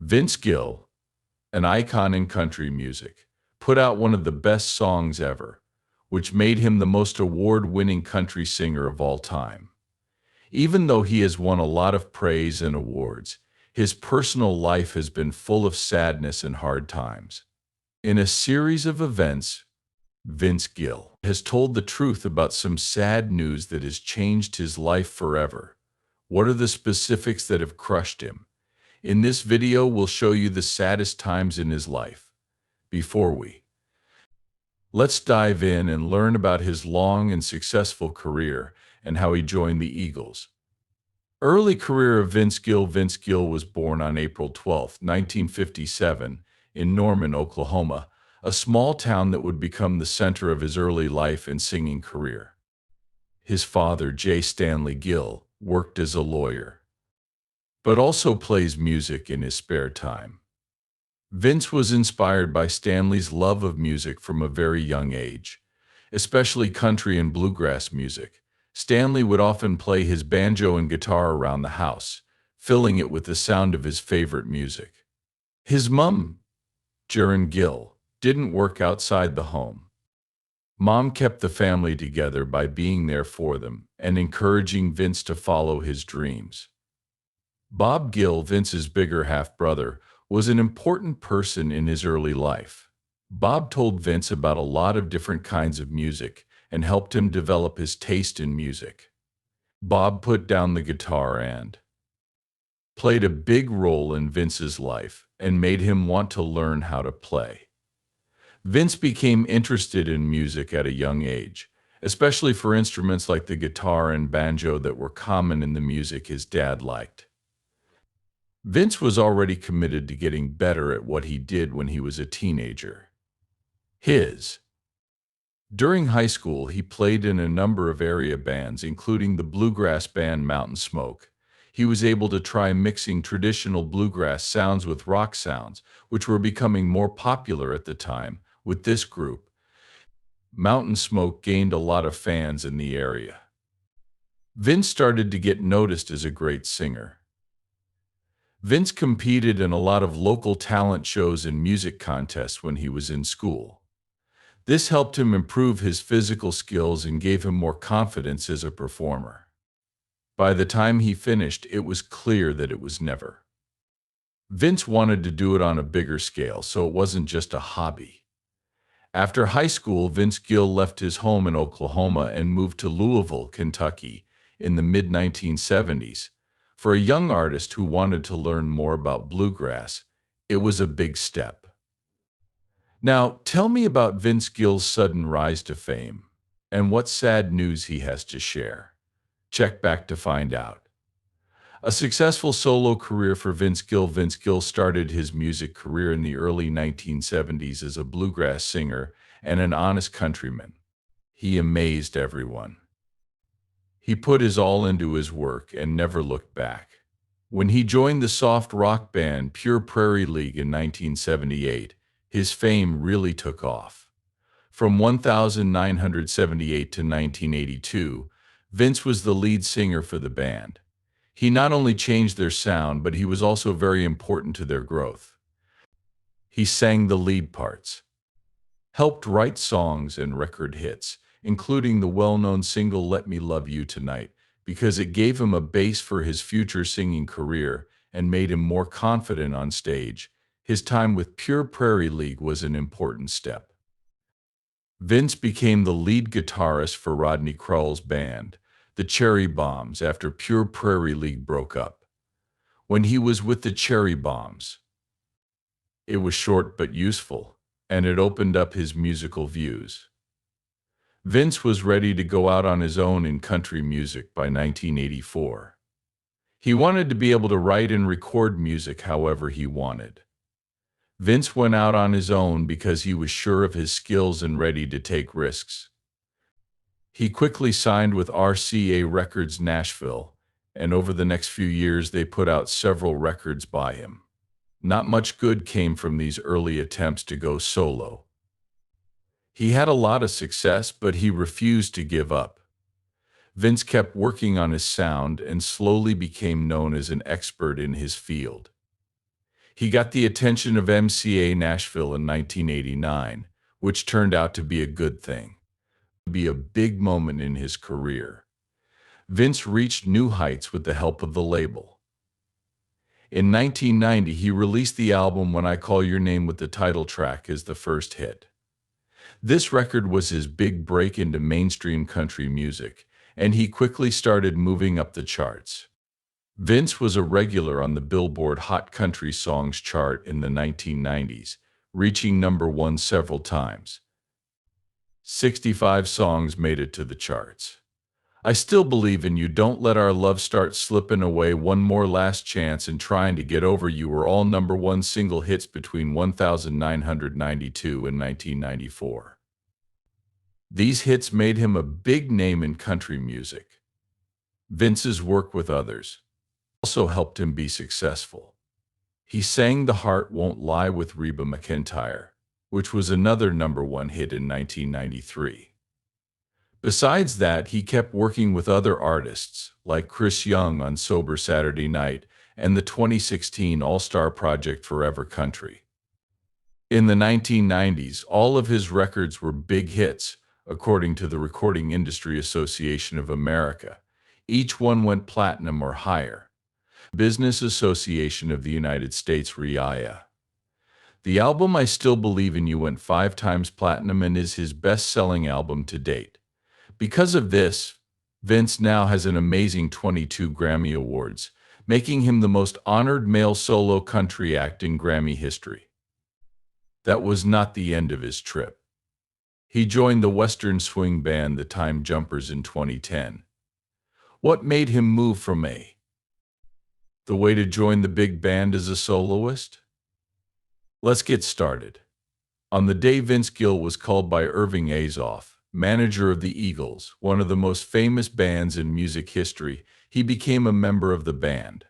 Vince Gill, an icon in country music, put out one of the best songs ever, which made him the most award-winning country singer of all time. Even though he has won a lot of praise and awards, his personal life has been full of sadness and hard times. In a series of events, Vince Gill has told the truth about some sad news that has changed his life forever. What are the specifics that have crushed him? In this video, we'll show you the saddest times in his life. Let's dive in and learn about his long and successful career and how he joined the Eagles. Early career of Vince Gill. Vince Gill was born on April 12, 1957, in Norman, Oklahoma, a small town that would become the center of his early life and singing career. His father, Stanley Gill, worked as a lawyer, but also plays music in his spare time. Vince was inspired by Stanley's love of music from a very young age, especially country and bluegrass music. Stanley would often play his banjo and guitar around the house, filling it with the sound of his favorite music. His mom, Jaren Gill, didn't work outside the home. Mom kept the family together by being there for them and encouraging Vince to follow his dreams. Bob Gill, Vince's bigger half-brother, was an important person in his early life. Bob told Vince about a lot of different kinds of music and helped him develop his taste in music. Bob put down the guitar and played a big role in Vince's life and made him want to learn how to play. Vince became interested in music at a young age, especially for instruments like the guitar and banjo that were common in the music his dad liked. Vince was already committed to getting better at what he did when he was a teenager. During high school, he played in a number of area bands, including the bluegrass band Mountain Smoke. He was able to try mixing traditional bluegrass sounds with rock sounds, which were becoming more popular at the time. With this group, Mountain Smoke gained a lot of fans in the area. Vince started to get noticed as a great singer. Vince competed in a lot of local talent shows and music contests when he was in school. This helped him improve his physical skills and gave him more confidence as a performer. By the time he finished, it was clear that it was never. Vince wanted to do it on a bigger scale, so it wasn't just a hobby. After high school, Vince Gill left his home in Oklahoma and moved to Louisville, Kentucky, in the mid-1970s. For a young artist who wanted to learn more about bluegrass, it was a big step. Now, tell me about Vince Gill's sudden rise to fame, and what sad news he has to share. Check back to find out. A successful solo career for Vince Gill. Vince Gill started his music career in the early 1970s as a bluegrass singer and an honest countryman. He amazed everyone. He put his all into his work and never looked back. When he joined the soft rock band Pure Prairie League in 1978, his fame really took off. From 1978 to 1982, Vince was the lead singer for the band. He not only changed their sound, but he was also very important to their growth. He sang the lead parts, helped write songs and record hits, including the well-known single Let Me Love You Tonight, because it gave him a base for his future singing career and made him more confident on stage. His time with Pure Prairie League was an important step. Vince became the lead guitarist for Rodney Crowell's band, the Cherry Bombs, after Pure Prairie League broke up. When he was with the Cherry Bombs, it was short but useful, and it opened up his musical views. Vince was ready to go out on his own in country music by 1984. He wanted to be able to write and record music however he wanted. Vince went out on his own because he was sure of his skills and ready to take risks. He quickly signed with RCA Records Nashville, and over the next few years they put out several records by him. Not much good came from these early attempts to go solo. He had a lot of success, but he refused to give up. Vince kept working on his sound and slowly became known as an expert in his field. He got the attention of MCA Nashville in 1989, which turned out to be a good thing. Be a big moment in his career. Vince reached new heights with the help of the label. In 1990, he released the album When I Call Your Name with the title track as the first hit. This record was his big break into mainstream country music, and he quickly started moving up the charts. Vince was a regular on the Billboard Hot Country Songs chart in the 1990s, reaching #1 several times. 65 songs made it to the charts. I Still Believe in You, Don't Let Our Love Start Slipping Away, One More, Last Chance, and Trying to Get Over You were all #1 single hits between 1992 and 1994. These hits made him a big name in country music. Vince's work with others also helped him be successful. He sang The Heart Won't Lie with Reba McEntire, which was another #1 hit in 1993. Besides that, he kept working with other artists, like Chris Young on Sober Saturday Night and the 2016 all-star project Forever Country. In the 1990s, all of his records were big hits, according to the Recording Industry Association of America. Each one went platinum or higher. Business Association of the United States, RIAA. The album I Still Believe in You went 5 times platinum and is his best-selling album to date. Because of this, Vince now has an amazing 22 Grammy Awards, making him the most honored male solo country act in Grammy history. That was not the end of his trip. He joined the Western swing band The Time Jumpers in 2010. What made him move from the way to join the big band as a soloist? Let's get started. On the day Vince Gill was called by Irving Azoff, manager of the Eagles, one of the most famous bands in music history, he became a member of the band.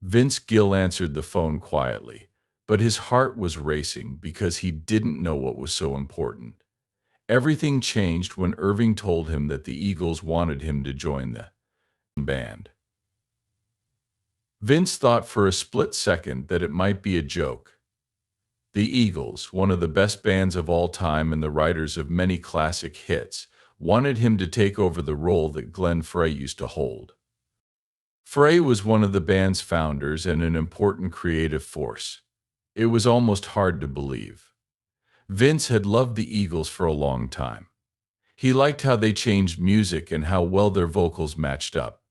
Vince Gill answered the phone quietly, but his heart was racing because he didn't know what was so important. Everything changed when Irving told him that the Eagles wanted him to join the band. Vince thought for a split second that it might be a joke. The Eagles, one of the best bands of all time and the writers of many classic hits, wanted him to take over the role that Glenn Frey used to hold. Frey was one of the band's founders and an important creative force. It was almost hard to believe. Vince had loved the Eagles for a long time. He liked how they changed music and how well their vocals matched up.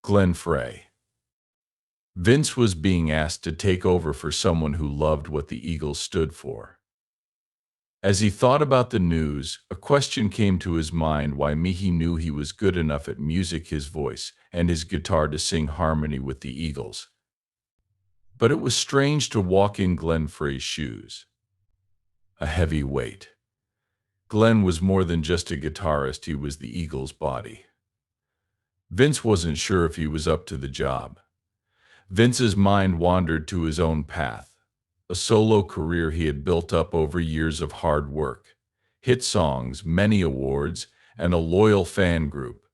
Glenn Frey. Vince was being asked to take over for someone who loved what the Eagles stood for. As he thought about the news, a question came to his mind: why me? He knew he was good enough at music, his voice, and his guitar to sing harmony with the Eagles. But it was strange to walk in Glenn Frey's shoes. A heavy weight. Glenn was more than just a guitarist, he was the Eagles' body. Vince wasn't sure if he was up to the job. Vince's mind wandered to his own path, a solo career he had built up over years of hard work, hit songs, many awards, and a loyal fan group.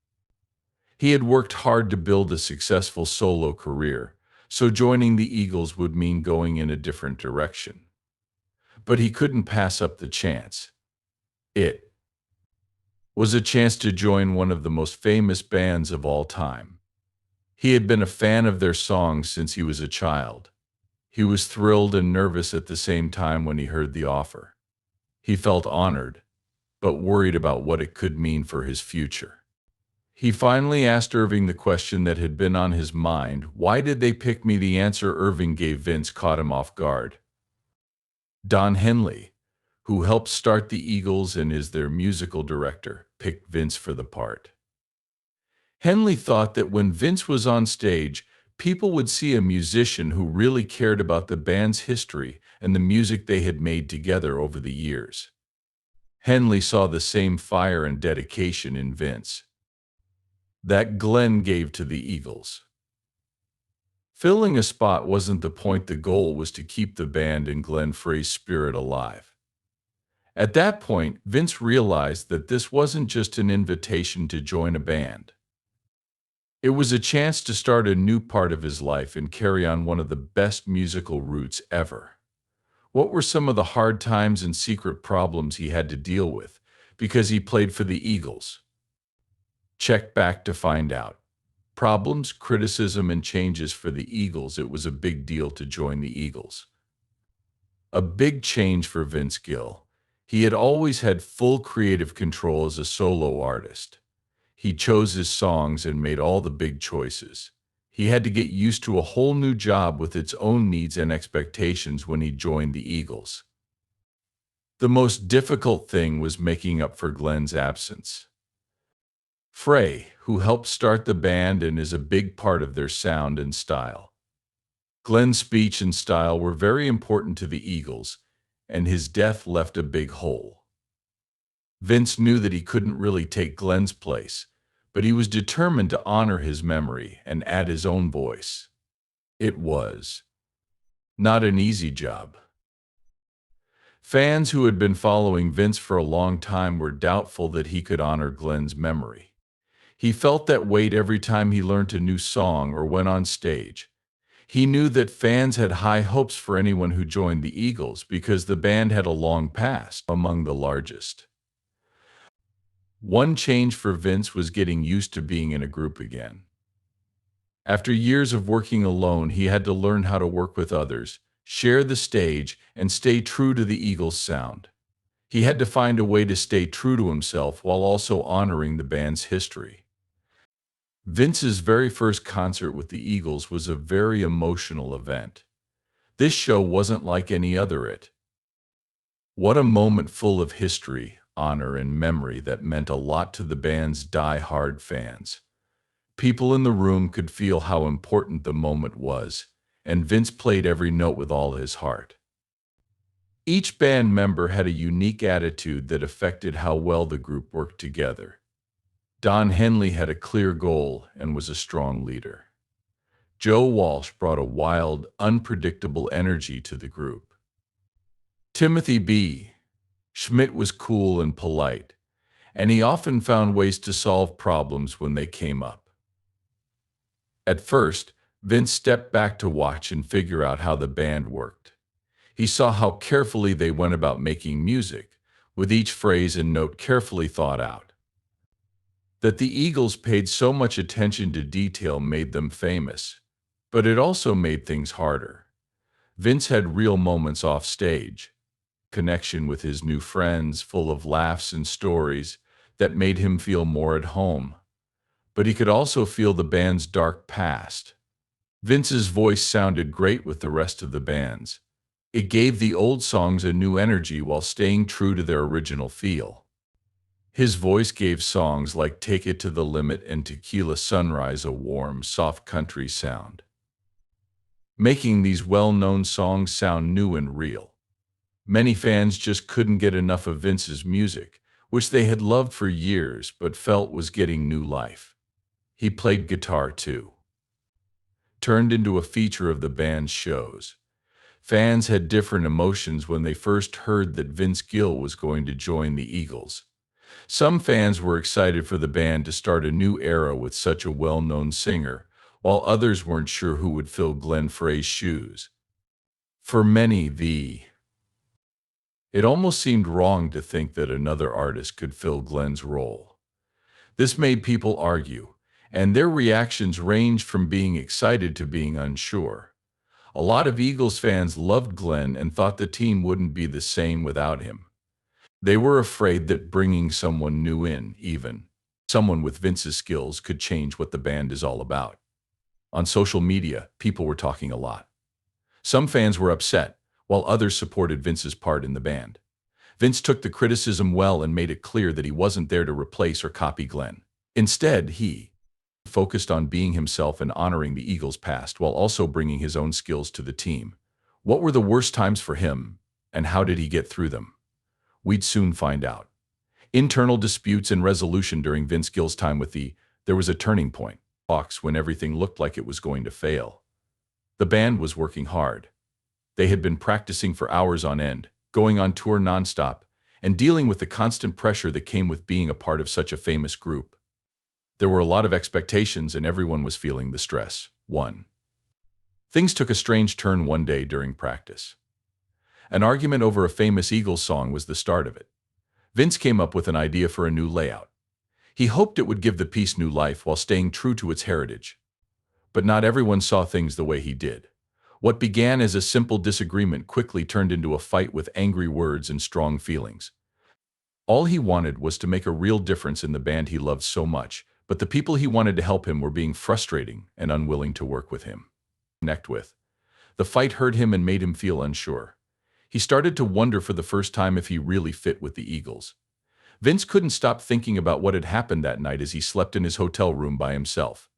He had worked hard to build a successful solo career, so joining the Eagles would mean going in a different direction. But he couldn't pass up the chance. It was a chance to join one of the most famous bands of all time. He had been a fan of their songs since he was a child. He was thrilled and nervous at the same time when he heard the offer. He felt honored, but worried about what it could mean for his future. He finally asked Irving the question that had been on his mind: why did they pick me? The answer Irving gave Vince caught him off guard. Don Henley, who helped start the Eagles and is their musical director, picked Vince for the part. Henley thought that when Vince was on stage, people would see a musician who really cared about the band's history and the music they had made together over the years. Henley saw the same fire and dedication in Vince that Glenn gave to the Eagles. Filling a spot wasn't the point. The goal was to keep the band and Glenn Frey's spirit alive. At that point, Vince realized that this wasn't just an invitation to join a band. It was a chance to start a new part of his life and carry on one of the best musical routes ever. What were some of the hard times and secret problems he had to deal with because he played for the Eagles? Check back to find out. Problems, criticism, and changes for the Eagles. It was a big deal to join the Eagles. A big change for Vince Gill. He had always had full creative control as a solo artist. He chose his songs and made all the big choices. He had to get used to a whole new job with its own needs and expectations when he joined the Eagles. The most difficult thing was making up for Glenn's absence. Frey, who helped start the band and is a big part of their sound and style. Glenn's speech and style were very important to the Eagles, and his death left a big hole. Vince knew that he couldn't really take Glenn's place, but he was determined to honor his memory and add his own voice. It was not an easy job. Fans who had been following Vince for a long time were doubtful that he could honor Glenn's memory. He felt that weight every time he learned a new song or went on stage. He knew that fans had high hopes for anyone who joined the Eagles because the band had a long past, among the largest. One change for Vince was getting used to being in a group again. After years of working alone, he had to learn how to work with others, share the stage, and stay true to the Eagles' sound. He had to find a way to stay true to himself while also honoring the band's history. Vince's very first concert with the Eagles was a very emotional event. This show wasn't like any other. What a moment full of history, honor, and memory that meant a lot to the band's die-hard fans. People in the room could feel how important the moment was, and Vince played every note with all his heart. Each band member had a unique attitude that affected how well the group worked together. Don Henley had a clear goal and was a strong leader. Joe Walsh brought a wild, unpredictable energy to the group. Timothy B. Schmidt was cool and polite, and he often found ways to solve problems when they came up. At first, Vince stepped back to watch and figure out how the band worked. He saw how carefully they went about making music, with each phrase and note carefully thought out. That the Eagles paid so much attention to detail made them famous, but it also made things harder. Vince had real moments off stage, connection with his new friends, full of laughs and stories that made him feel more at home. But he could also feel the band's dark past. Vince's voice sounded great with the rest of the band's. It gave the old songs a new energy while staying true to their original feel. His voice gave songs like Take It to the Limit and Tequila Sunrise a warm, soft country sound, making these well-known songs sound new and real. Many fans just couldn't get enough of Vince's music, which they had loved for years but felt was getting new life. He played guitar too. Turned into a feature of the band's shows. Fans had different emotions when they first heard that Vince Gill was going to join the Eagles. Some fans were excited for the band to start a new era with such a well-known singer, while others weren't sure who would fill Glenn Frey's shoes. For many, it almost seemed wrong to think that another artist could fill Glenn's role. This made people argue, and their reactions ranged from being excited to being unsure. A lot of Eagles fans loved Glenn and thought the team wouldn't be the same without him. They were afraid that bringing someone new in, even someone with Vince's skills, could change what the band is all about. On social media, people were talking a lot. Some fans were upset, while others supported Vince's part in the band. Vince took the criticism well and made it clear that he wasn't there to replace or copy Glenn. Instead, he focused on being himself and honoring the Eagles' past while also bringing his own skills to the team. What were the worst times for him, and how did he get through them? We'd soon find out. Internal disputes and resolution during Vince Gill's time with there was a turning point, when everything looked like it was going to fail. The band was working hard. They had been practicing for hours on end, going on tour nonstop, and dealing with the constant pressure that came with being a part of such a famous group. There were a lot of expectations and everyone was feeling the stress. 1. Things took a strange turn one day during practice. An argument over a famous Eagles song was the start of it. Vince came up with an idea for a new layout. He hoped it would give the piece new life while staying true to its heritage. But not everyone saw things the way he did. What began as a simple disagreement quickly turned into a fight with angry words and strong feelings. All he wanted was to make a real difference in the band he loved so much, but the people he wanted to help him were being frustrating and unwilling to work with him. Connect with. The fight hurt him and made him feel unsure. He started to wonder for the first time if he really fit with the Eagles. Vince couldn't stop thinking about what had happened that night as he slept in his hotel room by himself.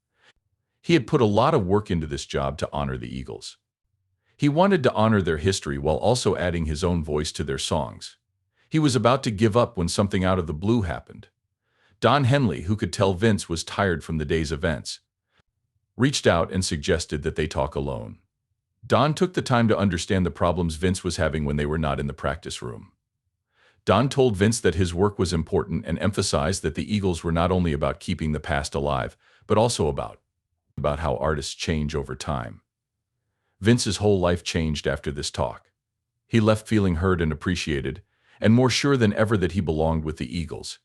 He had put a lot of work into this job to honor the Eagles. He wanted to honor their history while also adding his own voice to their songs. He was about to give up when something out of the blue happened. Don Henley, who could tell Vince was tired from the day's events, reached out and suggested that they talk alone. Don took the time to understand the problems Vince was having when they were not in the practice room. Don told Vince that his work was important and emphasized that the Eagles were not only about keeping the past alive, but also about how artists change over time. Vince's whole life changed after this talk. He left feeling heard and appreciated, and more sure than ever that he belonged with the Eagles.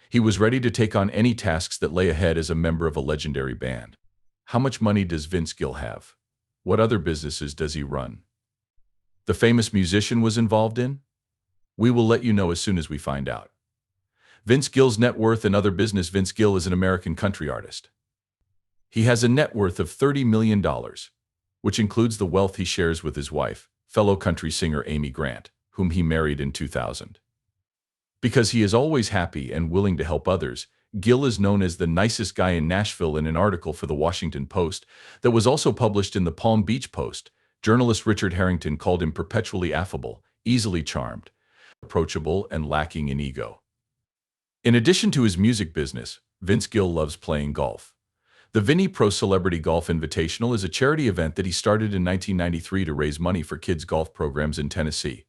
He was ready to take on any tasks that lay ahead as a member of a legendary band. How much money does Vince Gill have? What other businesses does he run? The famous musician was involved in? We will let you know as soon as we find out. Vince Gill's net worth and other business. Vince Gill is an American country artist. He has a net worth of $30 million, which includes the wealth he shares with his wife, fellow country singer Amy Grant, whom he married in 2000. Because he is always happy and willing to help others, Gill is known as the nicest guy in Nashville. In an article for the Washington Post that was also published in the Palm Beach Post, journalist Richard Harrington called him perpetually affable, easily charmed, approachable, and lacking in ego. In addition to his music business, Vince Gill loves playing golf. The Vinny Pro Celebrity Golf Invitational is a charity event that he started in 1993 to raise money for kids' golf programs in Tennessee.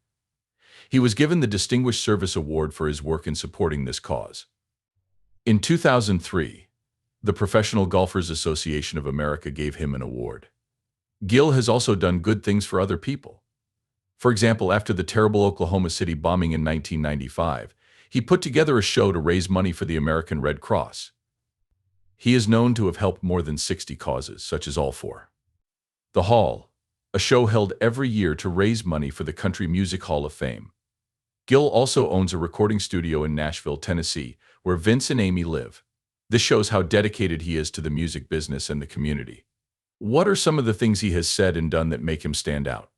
He was given the Distinguished Service Award for his work in supporting this cause. In 2003, the Professional Golfers Association of America gave him an award. Gill has also done good things for other people. For example, after the terrible Oklahoma City bombing in 1995, he put together a show to raise money for the American Red Cross. He is known to have helped more than 60 causes, such as All For the Hall, a show held every year to raise money for the Country Music Hall of Fame. Gill also owns a recording studio in Nashville, Tennessee, where Vince and Amy live. This shows how dedicated he is to the music business and the community. What are some of the things he has said and done that make him stand out?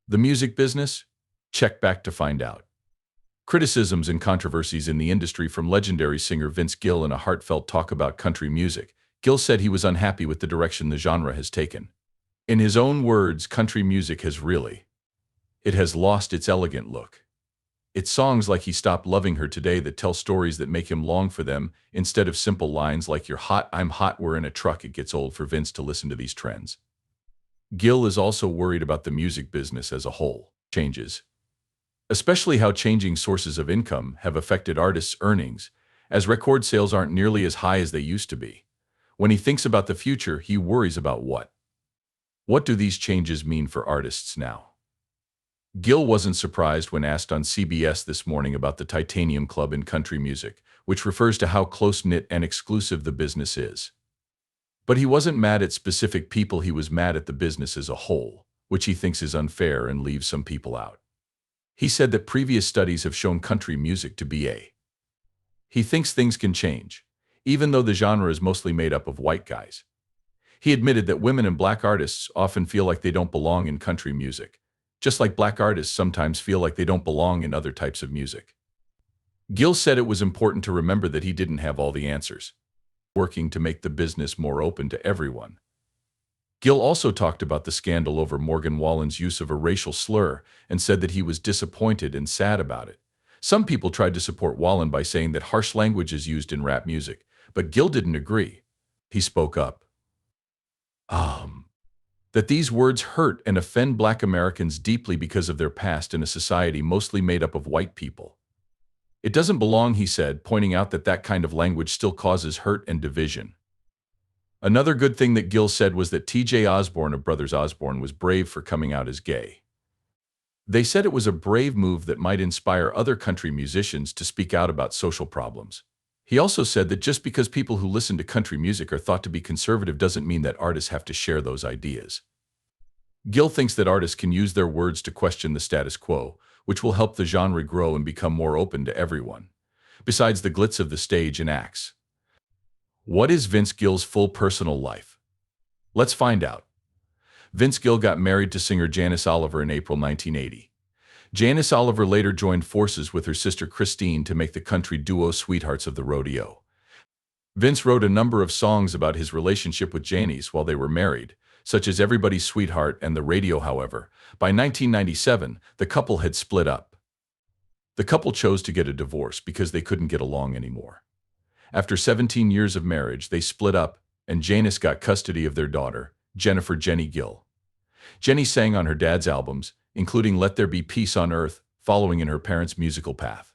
The music business? Check back to find out. Criticisms and controversies in the industry from legendary singer Vince Gill. In a heartfelt talk about country music, Gill said he was unhappy with the direction the genre has taken. In his own words, country music it has lost its elegant look. It's songs like He Stopped Loving Her Today that tell stories that make him long for them, instead of simple lines like You're hot, I'm hot, we're in a truck. It gets old for Vince to listen to these trends. Gill is also worried about the music business as a whole. Changes, especially how changing sources of income have affected artists' earnings, as record sales aren't nearly as high as they used to be. When he thinks about the future, he worries about what do these changes mean for artists now? Gill wasn't surprised when asked on CBS This Morning about the Titanium Club in country music, which refers to how close-knit and exclusive the business is. But he wasn't mad at specific people, he was mad at the business as a whole, which he thinks is unfair and leaves some people out. He said that previous studies have shown country music to be He thinks things can change, even though the genre is mostly made up of white guys. He admitted that women and black artists often feel like they don't belong in country music, just like black artists sometimes feel like they don't belong in other types of music. Gill said it was important to remember that he didn't have all the answers, working to make the business more open to everyone. Gill also talked about the scandal over Morgan Wallen's use of a racial slur and said that he was disappointed and sad about it. Some people tried to support Wallen by saying that harsh language is used in rap music, but Gill didn't agree. He spoke up. That these words hurt and offend black Americans deeply because of their past in a society mostly made up of white people. It doesn't belong, he said, pointing out that that kind of language still causes hurt and division. Another good thing that Gill said was that T.J. Osborne of Brothers Osborne was brave for coming out as gay. They said it was a brave move that might inspire other country musicians to speak out about social problems. He also said that just because people who listen to country music are thought to be conservative doesn't mean that artists have to share those ideas. Gill thinks that artists can use their words to question the status quo, which will help the genre grow and become more open to everyone, besides the glitz of the stage and acts. What is Vince Gill's full personal life? Let's find out. Vince Gill got married to singer Janice Oliver in April 1980. Janice Oliver later joined forces with her sister Christine to make the country duo Sweethearts of the Rodeo. Vince wrote a number of songs about his relationship with Janice while they were married, such as Everybody's Sweetheart and The Radio. However, by 1997, the couple had split up. The couple chose to get a divorce because they couldn't get along anymore. After 17 years of marriage, they split up, and Janice got custody of their daughter, Jennifer "Jenny" Gill. Jenny sang on her dad's albums, including Let There Be Peace on Earth, following in her parents' musical path.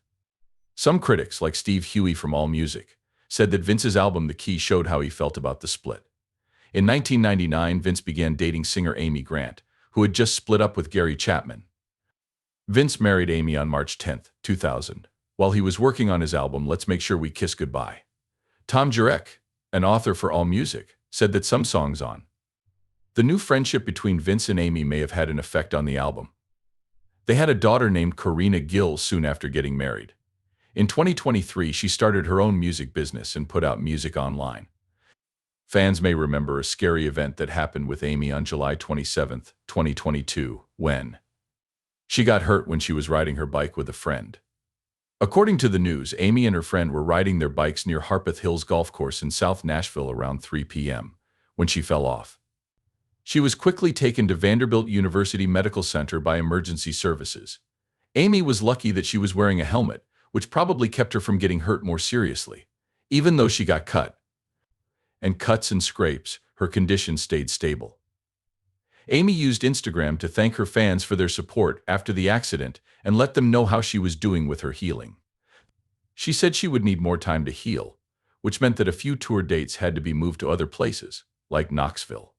Some critics, like Steve Huey from AllMusic, said that Vince's album The Key showed how he felt about the split. In 1999, Vince began dating singer Amy Grant, who had just split up with Gary Chapman. Vince married Amy on March 10, 2000, while he was working on his album Let's Make Sure We Kiss Goodbye. Tom Jurek, an author for AllMusic, said that some songs on the new friendship between Vince and Amy may have had an effect on the album. They had a daughter named Karina Gill soon after getting married. In 2023, she started her own music business and put out music online. Fans may remember a scary event that happened with Amy on July 27, 2022, when she got hurt when she was riding her bike with a friend. According to the news, Amy and her friend were riding their bikes near Harpeth Hills Golf Course in South Nashville around 3 p.m. when she fell off. She was quickly taken to Vanderbilt University Medical Center by emergency services. Amy was lucky that she was wearing a helmet, which probably kept her from getting hurt more seriously. Even though she got cuts and scrapes, her condition stayed stable. Amy used Instagram to thank her fans for their support after the accident and let them know how she was doing with her healing. She said she would need more time to heal, which meant that a few tour dates had to be moved to other places, like Knoxville.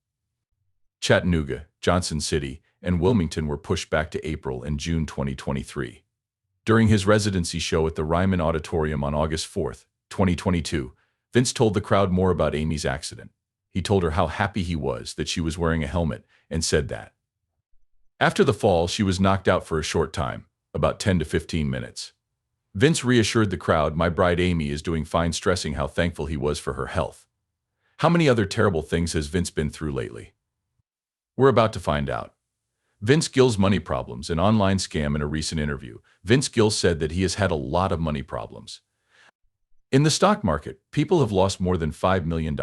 Chattanooga, Johnson City, and Wilmington were pushed back to April and June 2023. During his residency show at the Ryman Auditorium on August 4, 2022, Vince told the crowd more about Amy's accident. He told her how happy he was that she was wearing a helmet and said that after the fall, she was knocked out for a short time, about 10 to 15 minutes. Vince reassured the crowd, "My bride Amy is doing fine," stressing how thankful he was for her health. How many other terrible things has Vince been through lately? We're about to find out. Vince Gill's money problems, an online scam. In a recent interview, Vince Gill said that he has had a lot of money problems. In the stock market, people have lost more than $5 million.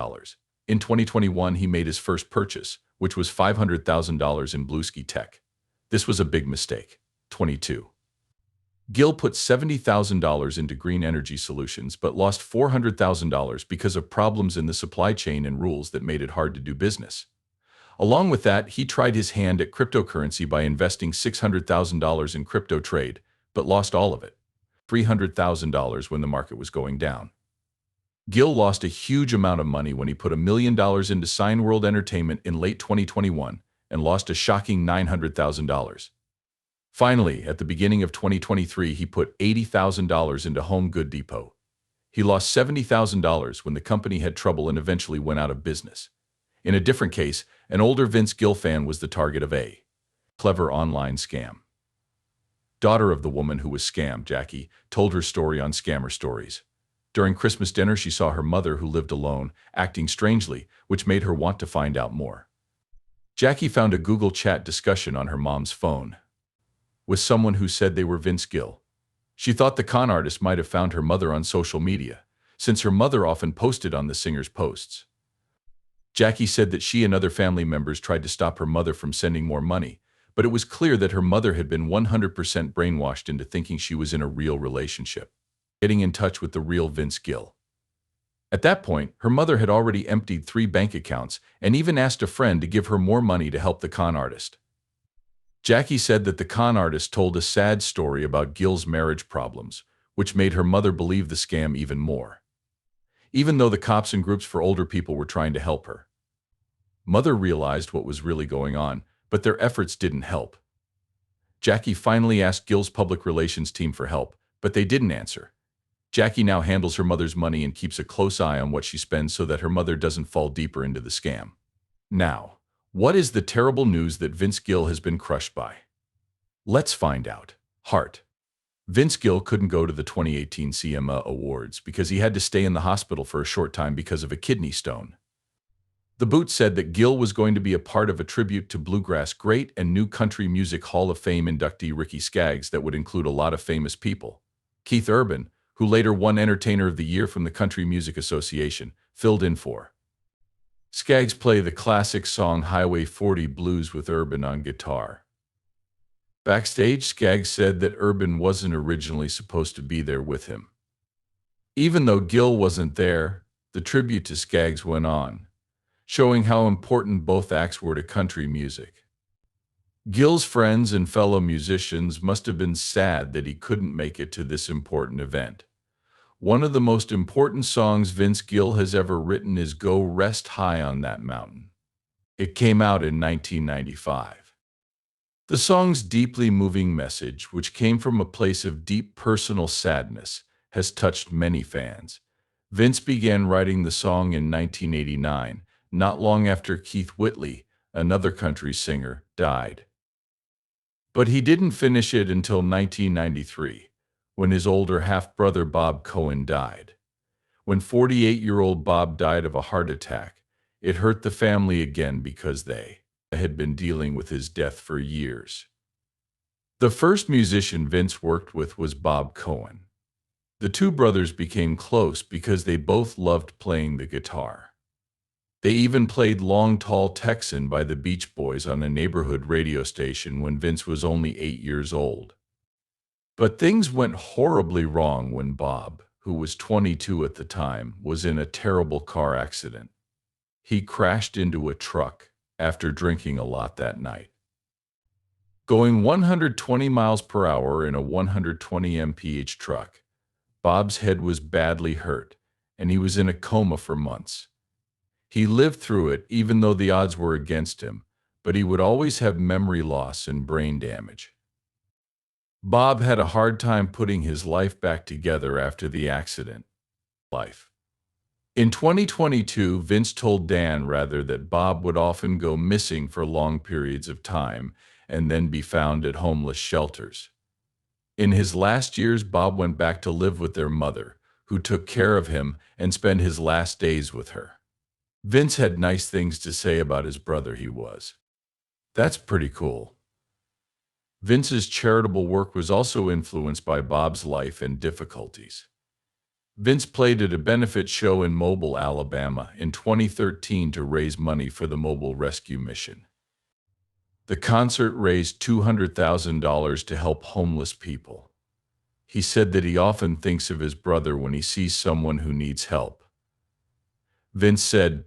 In 2021, he made his first purchase, which was $500,000 in Bluesky Tech. This was a big mistake. 22. Gill put $70,000 into green energy solutions but lost $400,000 because of problems in the supply chain and rules that made it hard to do business. Along with that, he tried his hand at cryptocurrency by investing $600,000 in crypto trade, but lost all of it. $300,000 when the market was going down. Gill lost a huge amount of money when he put $1 million into Cineworld Entertainment in late 2021 and lost a shocking $900,000. Finally, at the beginning of 2023, he put $80,000 into Home Good Depot. He lost $70,000 when the company had trouble and eventually went out of business. In a different case, an older Vince Gill fan was the target of a clever online scam. Daughter of the woman who was scammed, Jackie, told her story on Scammer Stories. During Christmas dinner, she saw her mother, who lived alone, acting strangely, which made her want to find out more. Jackie found a Google chat discussion on her mom's phone with someone who said they were Vince Gill. She thought the con artist might have found her mother on social media, since her mother often posted on the singer's posts. Jackie said that she and other family members tried to stop her mother from sending more money, but it was clear that her mother had been 100% brainwashed into thinking she was in a real relationship, getting in touch with the real Vince Gill. At that point, her mother had already emptied 3 bank accounts and even asked a friend to give her more money to help the con artist. Jackie said that the con artist told a sad story about Gill's marriage problems, which made her mother believe the scam even more, even though the cops and groups for older people were trying to help her. Mother realized what was really going on, but their efforts didn't help. Jackie finally asked Gill's public relations team for help, but they didn't answer. Jackie now handles her mother's money and keeps a close eye on what she spends so that her mother doesn't fall deeper into the scam. Now, what is the terrible news that Vince Gill has been crushed by? Let's find out. Heart. Vince Gill couldn't go to the 2018 CMA Awards because he had to stay in the hospital for a short time because of a kidney stone. The Boot said that Gill was going to be a part of a tribute to bluegrass great and new country music Hall of Fame inductee Ricky Skaggs that would include a lot of famous people. Keith Urban, who later won Entertainer of the Year from the Country Music Association, filled in for Skaggs. Play the classic song Highway 40 Blues with Urban on guitar. Backstage, Skaggs said that Urban wasn't originally supposed to be there with him. Even though Gill wasn't there, the tribute to Skaggs went on, showing how important both acts were to country music. Gill's friends and fellow musicians must have been sad that he couldn't make it to this important event. One of the most important songs Vince Gill has ever written is Go Rest High on That Mountain. It came out in 1995. The song's deeply moving message, which came from a place of deep personal sadness, has touched many fans. Vince began writing the song in 1989, not long after Keith Whitley, another country singer, died. But he didn't finish it until 1993, when his older half-brother Bob Cohen died. When 48-year-old Bob died of a heart attack, it hurt the family again because they had been dealing with his death for years. The first musician Vince worked with was Bob Cohen. The two brothers became close because they both loved playing the guitar. They even played Long Tall Texan by the Beach Boys on a neighborhood radio station when Vince was only 8 years old. But things went horribly wrong when Bob, who was 22 at the time, was in a terrible car accident. He crashed into a truck after drinking a lot that night. Going 120 miles per hour in a 120 mph truck, Bob's head was badly hurt, and he was in a coma for months. He lived through it even though the odds were against him, but he would always have memory loss and brain damage. Bob had a hard time putting his life back together after the accident. In 2022, Vince told Dan Rather that Bob would often go missing for long periods of time and then be found at homeless shelters. In his last years, Bob went back to live with their mother, who took care of him and spent his last days with her. Vince had nice things to say about his brother. That's pretty cool. Vince's charitable work was also influenced by Bob's life and difficulties. Vince played at a benefit show in Mobile, Alabama in 2013 to raise money for the Mobile Rescue Mission. The concert raised $200,000 to help homeless people. He said that he often thinks of his brother when he sees someone who needs help. Vince said,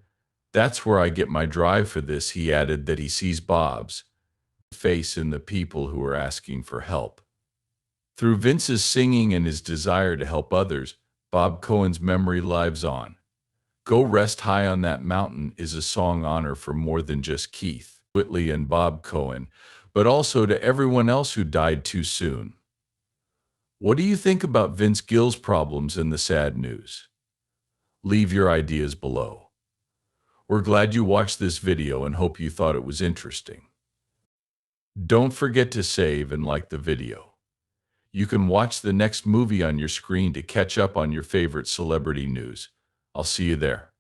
"That's where I get my drive for this." He added that he sees Bob's face in the people who are asking for help. Through Vince's singing and his desire to help others, Bob Cohen's memory lives on. Go Rest High on That Mountain is a song honor for more than just Keith Whitley and Bob Cohen, but also to everyone else who died too soon. What do you think about Vince Gill's problems and the sad news? Leave your ideas below. We're glad you watched this video and hope you thought it was interesting. Don't forget to save and like the video. You can watch the next movie on your screen to catch up on your favorite celebrity news. I'll see you there.